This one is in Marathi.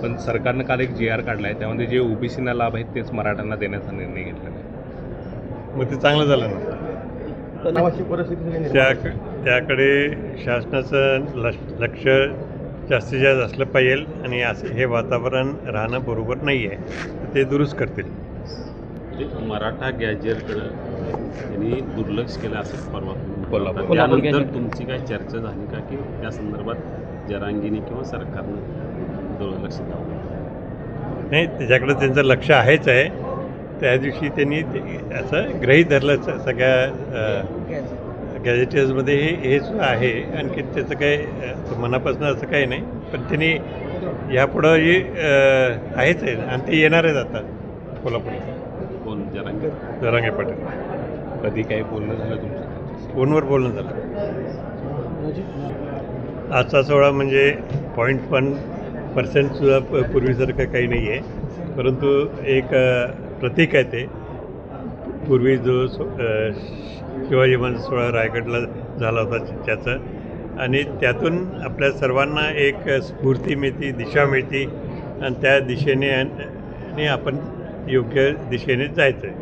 पण सरकारनं काल एक जी आर काढला आहे, त्यामध्ये जे ओबीसीना लाभ आहेत तेच मराठ्यांना देण्याचा निर्णय घेतलेला आहे. मग ते चांगलं झालं ना. तणावाची परिस्थिती त्याकडे शासनाचं लक्ष जास्तीत जास्त असलं पाहिजे आणि असं हे वातावरण राहणं बरोबर नाही आहे, ते दुरुस्त करतील. मराठा गॅजेटकडं त्यांनी दुर्लक्ष केलं असं परवा कोल्हापूर. त्यानंतर तुमची काय चर्चा झाली का की त्या संदर्भात जरांगीने किंवा सरकारनं दुर्लक्ष दाखवलं? नाही, त्याच्याकडे त्यांचं लक्ष आहेच आहे. त्या दिवशी त्यांनी असं गृहीत धरलं सगळ्या गॅजेटर्समध्ये हे सुद्धा आहे. आणखी त्याचं काही मनापासून असं काही नाही, पण त्यांनी यापुढं हे आहेच आहे आणि ते येणार आहेत आता कोल्हापूरला. कोण जरांगी? जरांगे पाटील. कधी काही बोलणं झालं तुमचं? फोनवर बोलणं झालं. आजचा सोहळा म्हणजे 0.1% सुद्धा पूर्वीसारखं काही नाही आहे, परंतु एक प्रतीक आहे ते. पूर्वी जो शिवाजी महाराज सोहळा रायगडला झाला होता त्याचं, आणि त्यातून आपल्या सर्वांना एक स्फूर्ती मिळते, दिशा मिळते, आणि त्या दिशेने आपण योग्य दिशेने जायचं आहे.